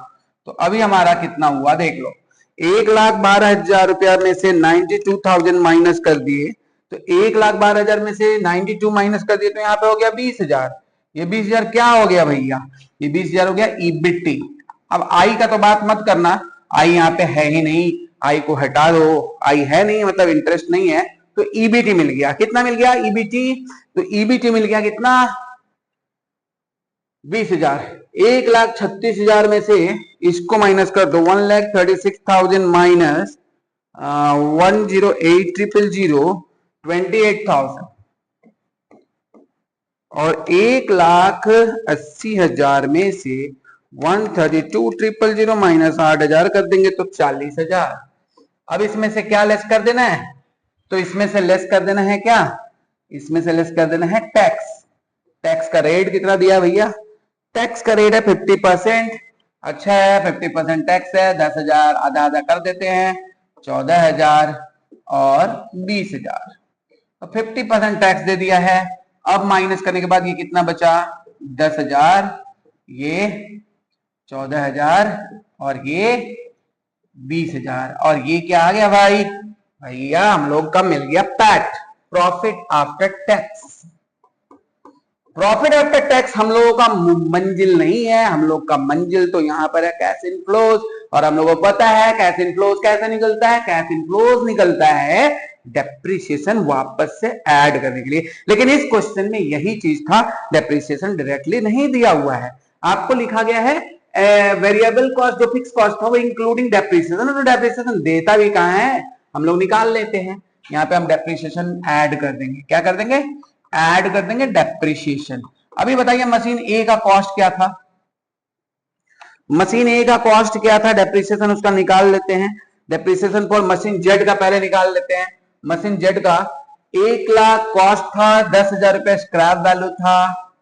तो अभी हमारा कितना हुआ देख लो, 1,12,000 रुपया में से 92,000 माइनस कर दिए, तो 1,12,000 में से 92 माइनस कर दिए, तो यहाँ पे हो गया 20,000। ये 20,000 क्या हो गया भैया, ये 20,000 हो गया ईबीटी। अब आई का तो बात मत करना, आई यहाँ पे है ही नहीं, आई को हटा दो, आई है नहीं मतलब इंटरेस्ट नहीं है, तो ईबीटी मिल गया। कितना मिल गया ईबीटी, तो ईबीटी मिल गया कितना 20,000। 1,36,000 में से इसको माइनस कर दो, 1,36,000 माइनस 108,000 28,000, और 1,80,000 में से 132,000 माइनस 8,000 कर देंगे तो 40,000। अब इसमें से क्या लेस कर देना है, तो इसमें से लेस कर देना है क्या, इसमें से लेस कर देना है टैक्स। टैक्स का रेट कितना दिया भैया, टैक्स का रेट है 50%। अच्छा है 50% टैक्स है, 10,000 आधा आधा कर देते हैं, 14,000 और 20,000। तो 50% टैक्स दे दिया है। अब माइनस करने के बाद ये कितना बचा, 10,000, ये 14,000 और ये 20,000, और ये क्या आ गया भाई, भैया हम लोग का मिल गया PAT, profit after tax. Profit after tax हम लोगों का मंजिल नहीं है, हम लोग का मंजिल तो यहां पर है कैश इनफ्लोज, और हम लोगों को पता है कैश इनफ्लोज कैसे निकलता है, कैश इनफ्लोज निकलता है डेप्रिसिएशन वापस से ऐड करने के लिए। लेकिन इस क्वेश्चन में यही चीज था, डेप्रिसिएशन डायरेक्टली नहीं दिया हुआ है, आपको लिखा गया है वेरिएबल कॉस्ट, जो फिक्स कॉस्ट था वो इंक्लूडिंग डेप्रिसिएशन, तो डेप्रिसिएशन देता भी कहां है, हम लोग निकाल लेते हैं। यहाँ पे हम डेप्रिसिएशन ऐड कर देंगे, क्या कर देंगे, ऐड कर देंगे डेप्रिसिएशन। अभी बताइए मशीन ए का कॉस्ट क्या था, मशीन ए का कॉस्ट क्या था, डेप्रिसिएशन उसका निकाल लेते हैं। डेप्रिसिएशन फॉर मशीन जेड का पहले निकाल लेते हैं। मशीन जेड का 1,00,000 कॉस्ट था, 10,000 रुपए स्क्रैप वैल्यू था,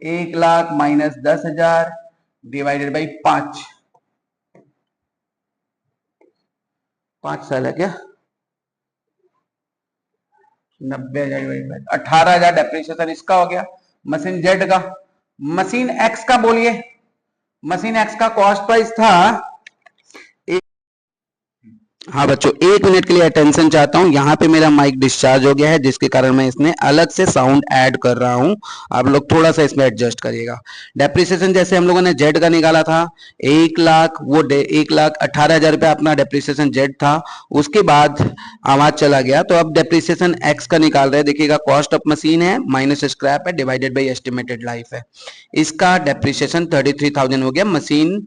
1,00,000 माइनस 10,000 डिवाइडेड बाई 5 साल है क्या, 90,000 18,000 डेप्रिसिएशन इसका हो गया मशीन जेड का। मशीन एक्स का बोलिए, मशीन एक्स का कॉस्ट प्राइस था, हाँ बच्चों 1 मिनट के लिए अटेंशन चाहता हूँ, यहाँ पे मेरा माइक डिस्चार्ज हो गया है जिसके कारण मैं इसमें अलग से साउंड ऐड कर रहा हूँ, आप लोग थोड़ा सा इसमें एडजस्ट करिएगा। डेप्रिसिएशन जैसे हम लोगों ने जेड का निकाला था 1,00,000, वो 1,18,000 रुपया अपना डेप्रिसिएशन जेड था, उसके बाद आवाज चला गया, तो अब डेप्रिसिएशन एक्स का निकाल रहे हैं। देखिएगा कॉस्ट ऑफ मशीन है माइनस स्क्रैप है डिवाइडेड बाई एस्टिमेटेड लाइफ है, इसका डेप्रिसिएशन 33,000 हो गया मशीन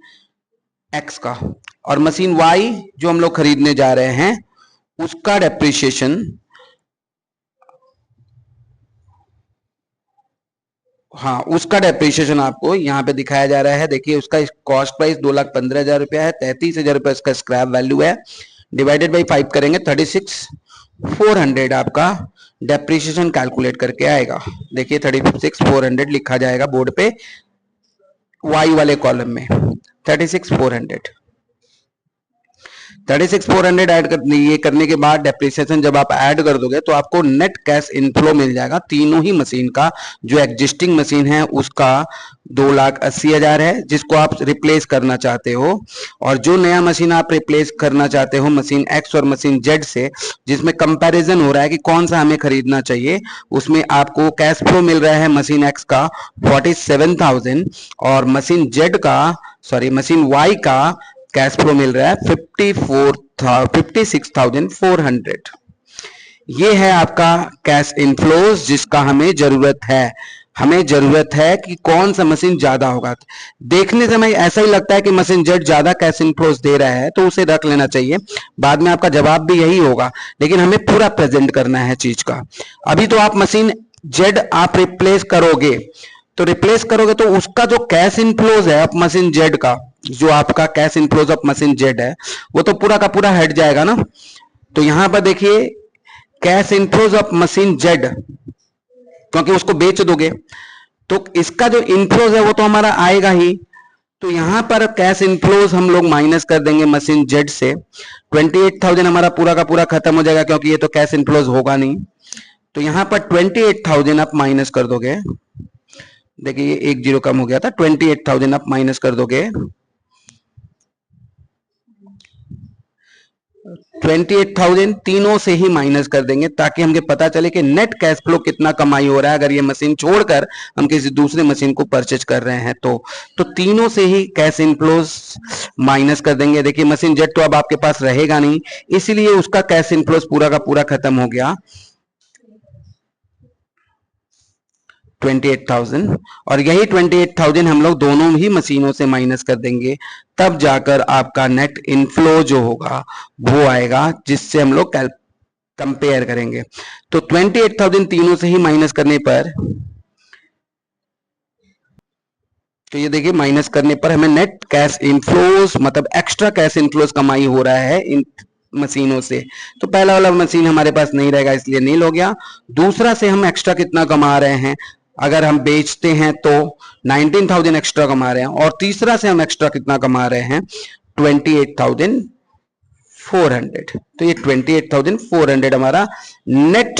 एक्स का। और मशीन वाई जो हम लोग खरीदने जा रहे हैं उसका डेप्रिसिएशन, हाँ उसका डेप्रिसिएशन आपको यहाँ पे दिखाया जा रहा है। देखिए उसका कॉस्ट प्राइस 2,15,000 रुपया है, 33,000 रुपया इसका स्क्रैप वैल्यू है, डिवाइडेड बाई 5 करेंगे 36,400 आपका डेप्रिसिएशन कैलकुलेट करके आएगा। देखिए 36,400 लिखा जाएगा बोर्ड पे वाई वाले कॉलम में, 36,400। 36,400 ऐड कर ये करने के बाद डेप्रिसिएशन जब आप ऐड कर दोगे तो आपको नेट कैश इनफ्लो मिल जाएगा तीनों ही मशीन का। जो एग्जिस्टिंग मशीन है उसका 2,80,000 है जिसको आप रिप्लेस करना चाहते हो, और जो नया मशीन आप रिप्लेस करना चाहते हो मशीन एक्स और मशीन जेड से, जिसमें कंपैरिजन हो रहा है कि कौन सा हमें खरीदना चाहिए, उसमें आपको कैश फ्लो मिल रहा है मशीन एक्स का 47,000 और मशीन जेड का मशीन वाई का कैश फ्लो मिल रहा है 56,400। ये है आपका कैश इनफ्लोज जिसका हमें जरूरत है। हमें जरूरत है कि कौन सा मशीन ज्यादा होगा। देखने से हमें ऐसा ही लगता है कि मशीन जेड ज्यादा कैश इनफ्लोज दे रहा है तो उसे रख लेना चाहिए, बाद में आपका जवाब भी यही होगा, लेकिन हमें पूरा प्रेजेंट करना है चीज का। अभी तो आप मशीन जेड आप रिप्लेस करोगे तो उसका जो कैश इनफ्लोज है ऑफ मशीन जेड का, जो आपका cash inflows of machine Z है वो तो पूरा का पूरा हट जाएगा ना। तो यहां पर देखिए cash inflows of machine Z, क्योंकि उसको बेच दोगे तो इसका जो इनफ्लोज है वो तो हमारा आएगा ही। तो यहां पर कैश इनफ्लोज हम लोग माइनस कर देंगे मशीन जेड से, 28,000 हमारा पूरा का पूरा खत्म हो जाएगा क्योंकि ये तो कैश इनफ्लोज होगा नहीं। तो यहां पर 28,000 आप माइनस कर दोगे, देखिए ये एक जीरो कम हो गया था, 28,000 आप माइनस कर दोगे, 28,000 तीनों से ही माइनस कर देंगे ताकि हमें पता चले कि नेट कैश फ्लो कितना कमाई हो रहा है अगर ये मशीन छोड़कर हम किसी दूसरे मशीन को परचेज कर रहे हैं तो तीनों से ही कैश इनफ्लोज माइनस कर देंगे। देखिए मशीन जेट तो अब आपके पास रहेगा नहीं, इसीलिए उसका कैश इनफ्लोज पूरा का पूरा खत्म हो गया 28,000, और यही 28,000 हम लोग दोनों ही मशीनों से माइनस कर देंगे, तब जाकर आपका नेट इनफ्लो जो होगा वो आएगा जिससे हम लोग कंपेयर करेंगे। तो 28,000 तीनों से ही माइनस करने पर, तो ये देखिए माइनस करने पर हमें नेट कैश इनफ्लोज मतलब एक्स्ट्रा कैश इनफ्लोज कमाई हो रहा है इन मशीनों से। तो पहला वाला मशीन हमारे पास नहीं रहेगा इसलिए नील हो गया। दूसरा से हम एक्स्ट्रा कितना कमा रहे हैं, अगर हम बेचते हैं तो 19,000 एक्स्ट्रा कमा रहे हैं, और तीसरा से हम एक्स्ट्रा कितना कमा रहे हैं 28,400। तो ये 28,400 हमारा नेट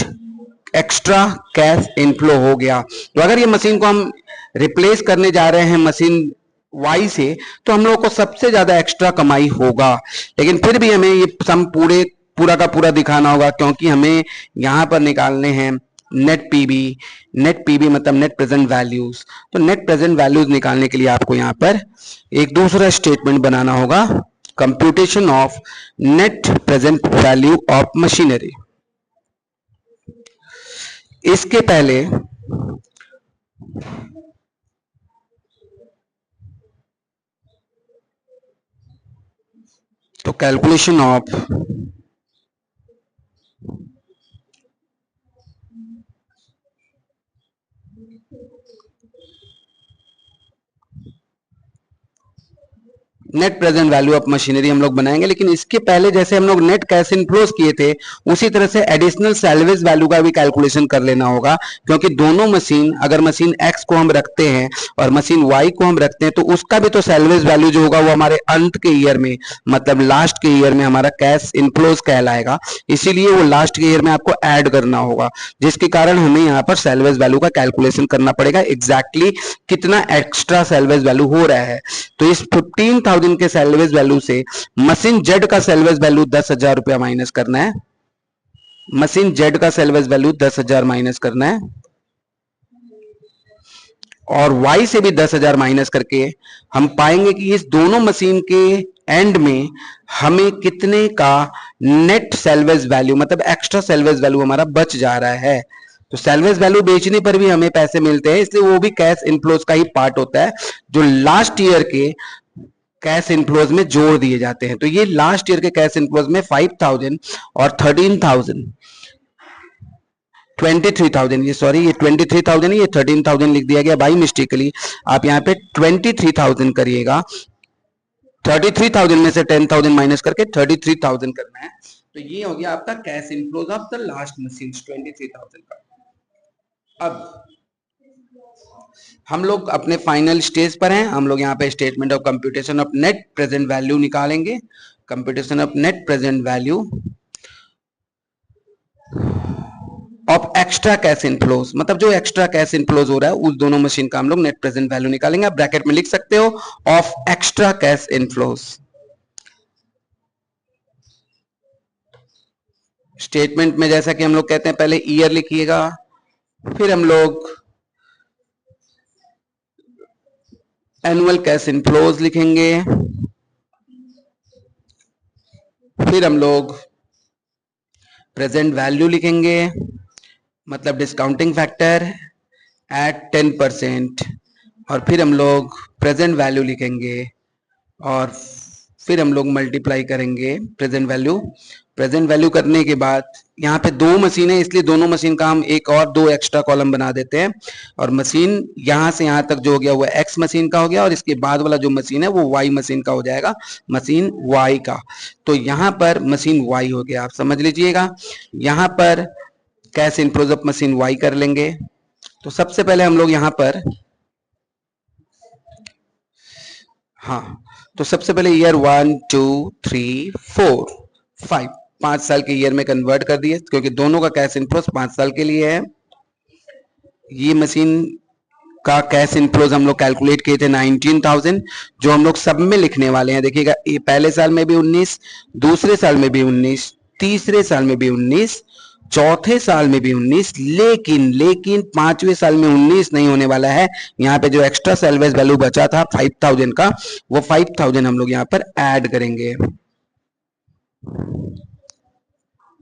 एक्स्ट्रा कैश इनफ्लो हो गया। तो अगर ये मशीन को हम रिप्लेस करने जा रहे हैं मशीन वाई से तो हम लोग को सबसे ज्यादा एक्स्ट्रा कमाई होगा, लेकिन फिर भी हमें ये सम पूरा का पूरा दिखाना होगा क्योंकि हमें यहां पर निकालने हैं नेट पीबी मतलब नेट प्रेजेंट वैल्यूज। तो नेट प्रेजेंट वैल्यूज निकालने के लिए आपको यहां पर एक दूसरा स्टेटमेंट बनाना होगा, computation of net present value of machinery. इसके पहले तो calculation of net present value of machinery हम लोग बनाएंगे, लेकिन इसके पहले जैसे हम लोग नेट कैश इनफ्लोज किए थे उसी तरह से एडिशनल सैलवेज वैल्यू का भी कैलकुलेशन कर लेना होगा, क्योंकि दोनों मशीन अगर मशीन एक्स को हम रखते हैं और मशीन वाई को हम रखते हैं तो उसका भी तो सैलवेज वैल्यू जो होगा वो हमारे अंत के ईयर में मतलब लास्ट के ईयर में हमारा कैश इनफ्लोज कहलाएगा, इसीलिए वो लास्ट के ईयर में आपको ऐड करना होगा, जिसके कारण हमें यहाँ पर सैलवेज वैल्यू का कैलकुलेशन करना पड़ेगा एग्जैक्टली कितना एक्स्ट्रा सैलवेज वैल्यू हो रहा है। तो इस 15,000 के सैलवेज वैल्यू से मशीन जेड का सैलवेज वैल्यू 10,000 रुपया माइनस करना है, मशीन जेड का सैलवेज वैल्यू 10,000 माइनस करना है, और वाई से भी 10,000 माइनस करके हम पाएंगे कि इस दोनों मशीन के एंड में हमें कितने का नेट सैलवेज वैल्यू मतलब एक्स्ट्रा सैलवेज वैल्यू हमारा बच जा रहा है। तो सैलवेज वैल्यू बेचने पर भी हमें पैसे मिलते हैं, इसलिए वो भी कैश इनफ्लोज का ही पार्ट होता है जो लास्ट ईयर के कैश इनफ्लोज में जोड़ दिए जाते हैं। तो ये लास्ट ईयर के कैश इनफ्लोज में 5,000 और 13,000 23,000 ये 23,000 ये 13,000 लिख दिया गया बाई मिस्टेकली, आप यहाँ पे 23,000 करिएगा, 33,000 में से 10,000 माइनस करके 33,000 करना है। तो ये हो गया आपका cash inflows of the last machine 23,000 का। अब हम लोग अपने फाइनल स्टेज पर हैं। हम लोग यहाँ पे statement of computation of net present value निकालेंगे। Computation of net present value of extra cash inflows, मतलब जो एक्स्ट्रा कैश इनफ्लोज हो रहा है उस दोनों मशीन का हम लोग नेट प्रेजेंट वैल्यू निकालेंगे। आप ब्रैकेट में लिख सकते हो of extra cash inflows. Statement में जैसा कि हम लोग कहते हैं पहले ईयर लिखिएगा, फिर हम लोग एनुअल कैश इनफ्लोज लिखेंगे, फिर हम लोग प्रेजेंट वैल्यू लिखेंगे, मतलब डिस्काउंटिंग फैक्टर एट 10%, और फिर हम लोग प्रेजेंट वैल्यू लिखेंगे और फिर हम लोग मल्टीप्लाई करेंगे प्रेजेंट वैल्यू करने के बाद यहाँ पे दो मशीन है इसलिए दोनों मशीन का हम एक और दो एक्स्ट्रा कॉलम बना देते हैं, और मशीन यहाँ से यहाँ तक जो हो गया वो एक्स मशीन का हो गया, और इसके बाद वाला जो मशीन है वो वाई मशीन का हो जाएगा, मशीन वाई का। तो यहाँ पर मशीन वाई हो गया, आप समझ लीजिएगा। यहाँ पर cash inflows of machine Y कर लेंगे। तो सबसे पहले हम लोग यहाँ पर, हाँ, तो सबसे पहले ईयर 1 2 3 4 5, 5 साल के ईयर में कन्वर्ट कर दिए क्योंकि दोनों का कैश इनफ्लोज 5 साल के लिए है। ये मशीन का कैश इनफ्लोज हम लोग कैलकुलेट किए थे 19,000, जो हम लोग सब में लिखने वाले हैं। देखिएगा, ये पहले साल में भी 19, दूसरे साल में भी 19, तीसरे साल में भी 19, चौथे साल में भी 19, लेकिन लेकिन पांचवें साल में 19 नहीं होने वाला है। यहाँ पे जो एक्स्ट्रा सेल्वेज वैल्यू बचा था 5,000 का, वो 5,000 हम लोग यहाँ पर ऐड करेंगे।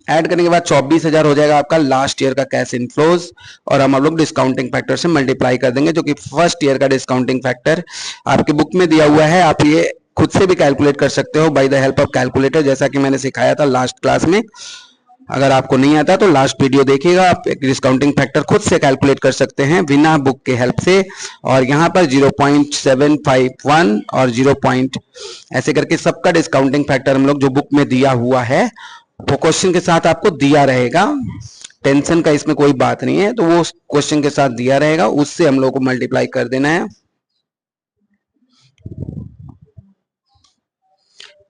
ऐड करने के बाद 24,000 हो जाएगा आपका लास्ट ईयर का कैश इनफ्लोज, और हम लोग डिस्काउंटिंग फैक्टर से मल्टीप्लाई कर देंगे, जो कि फर्स्ट ईयर का डिस्काउंटिंग फैक्टर आपके बुक में दिया हुआ है। आप ये खुद से भी कैलकुलेट कर सकते हो by the help of calculator, जैसा कि मैंने सिखाया था लास्ट क्लास में। अगर आपको नहीं आता तो लास्ट वीडियो देखिएगा, आप एक डिस्काउंटिंग फैक्टर खुद से कैलकुलेट कर सकते हैं बिना बुक के हेल्प से। और यहाँ पर 0.751 और 0. ऐसे करके सबका डिस्काउंटिंग फैक्टर हम लोग जो बुक में दिया हुआ है वो क्वेश्चन के साथ आपको दिया रहेगा। टेंशन का इसमें कोई बात नहीं है, तो वो क्वेश्चन के साथ दिया रहेगा, उससे हम लोग को मल्टीप्लाई कर देना है।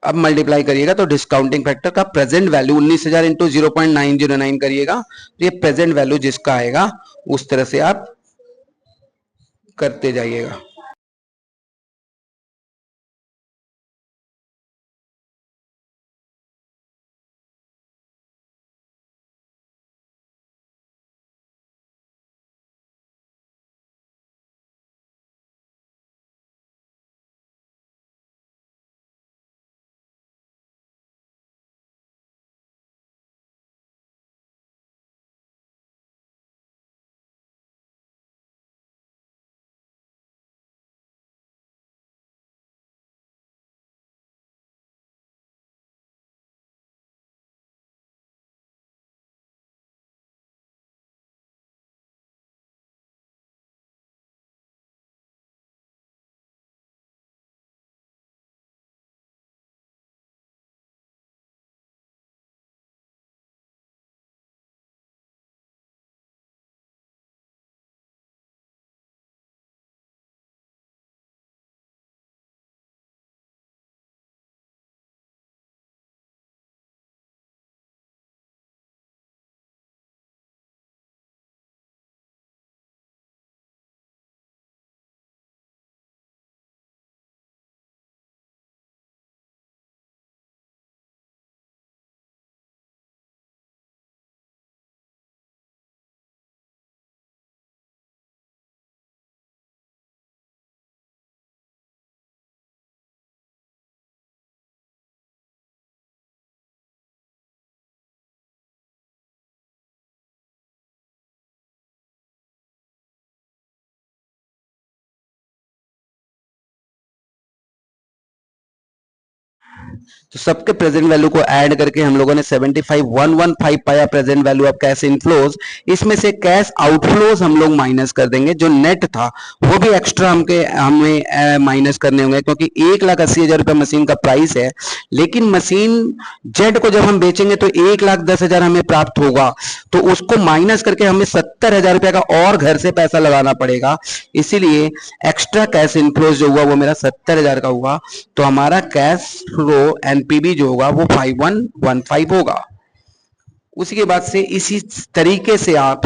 अब मल्टीप्लाई करिएगा तो डिस्काउंटिंग फैक्टर का प्रेजेंट वैल्यू 19,000 इंटू 0.909 करिएगा, तो ये प्रेजेंट वैल्यू जिसका आएगा उस तरह से आप करते जाइएगा। तो सबके प्रेजेंट वैल्यू को ऐड करके हम लोगों ने 75,115 पाया present value of cash inflows. इसमें से कैश आउटफ्लोज हम लोग माइनस कर देंगे, जो नेट था वो भी एक्स्ट्रा हमें माइनस करने होंगे, क्योंकि 1,80,000 रुपये मशीन का प्राइस है। लेकिन मशीन जेड को जब हम बेचेंगे तो 1,10,000 हमें प्राप्त होगा, तो उसको माइनस करके हमें 70,000 रुपये का और घर से पैसा लगाना पड़ेगा। इसीलिए एक्स्ट्रा कैश इनफ्लोज जो हुआ वो मेरा 70,000 का हुआ। तो हमारा कैश फ्लो एनपीबी जो होगा वो 5115 होगा। उसी के बाद से इसी तरीके से आप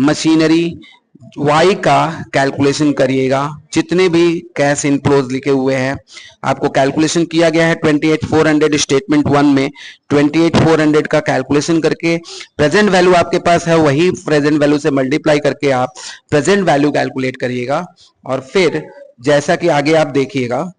मशीनरी वाई का कैलकुलेशन करिएगा। जितने भी कैश इनफ्लोज लिखे हुए हैं आपको कैलकुलेशन किया गया है 28,400 स्टेटमेंट 1 में। 28,400 का कैलकुलेशन करके प्रेजेंट वैल्यू आपके पास है, वही प्रेजेंट वैल्यू से मल्टीप्लाई करके आप प्रेजेंट वैल्यू कैलकुलेट करिएगा। और फिर जैसा कि आगे आप देखिएगा,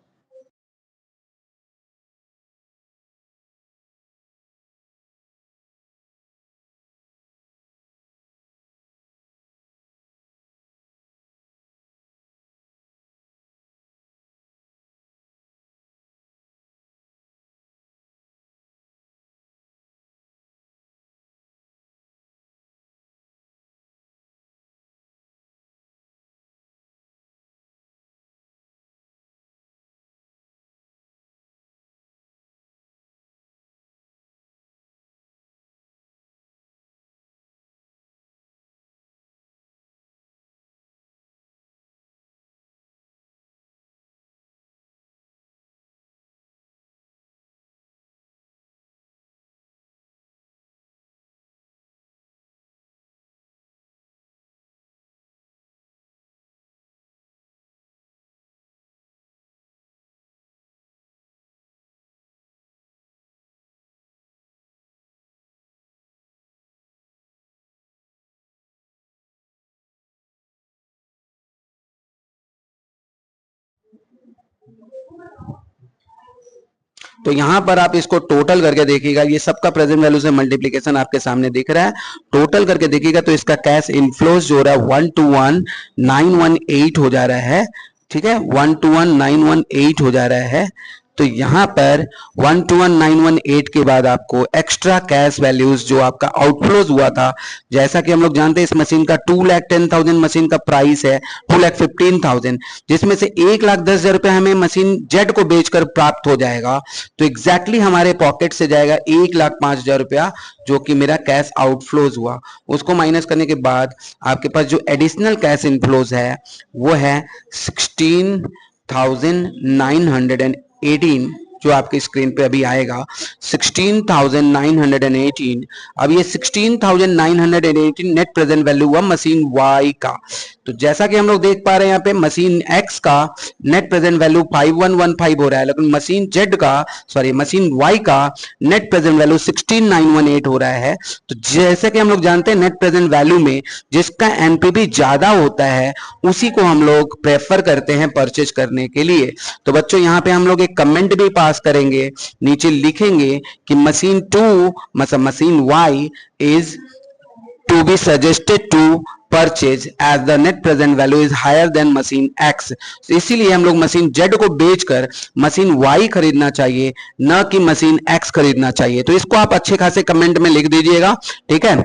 तो यहां पर आप इसको टोटल करके देखिएगा, ये सबका प्रेजेंट वैल्यू से मल्टीप्लीकेशन आपके सामने दिख रहा है। टोटल करके देखिएगा तो इसका कैश इनफ्लोज जो हो रहा है 121,918 हो जा रहा है। ठीक है, 121,918 हो जा रहा है। तो यहां पर 121,918 के बाद आपको एक्स्ट्रा कैश वैल्यूज जो आपका आउटफ्लोज हुआ था, जैसा कि हम लोग जानते हैं इस मशीन का 2,10,000 मशीन का प्राइस है, 2,15,000, जिसमें से 1,10,000 रुपए हमें मशीन जेड को बेचकर प्राप्त हो जाएगा। तो एग्जैक्टली हमारे पॉकेट से जाएगा 1,05,000 रुपया, जो कि मेरा कैश आउटफ्लोज हुआ। उसको माइनस करने के बाद आपके पास जो एडिशनल कैश इनफ्लोज है वो है 16,918, जो आपकी स्क्रीन पे अभी आएगा 16,918। अब ये 16,918 नेट प्रेजेंट वैल्यू हुआ मशीन वाई का। तो जैसा कि हम लोग देख पा रहे हैं यहाँ पे मशीन एक्स का नेट प्रेजेंट वैल्यू 5115 हो रहा है, लेकिन मशीन वाई का नेट प्रेजेंट वैल्यू 16,918 हो रहा है। तो जैसे कि हम लोग जानते हैं नेट प्रेजेंट वैल्यू में जिसका एनपीवी ज्यादा होता है उसी को हम लोग प्रेफर करते हैं परचेज करने के लिए। तो बच्चों यहाँ पे हम लोग एक कमेंट भी पास करेंगे, नीचे लिखेंगे कि machine Y is to be suggested to purchase as the net present value is higher than machine X। तो इसीलिए हम लोग मशीन Z को बेचकर मशीन Y खरीदना चाहिए, न कि मशीन X खरीदना चाहिए। तो इसको आप अच्छे खासे कमेंट में लिख दीजिएगा, ठीक है।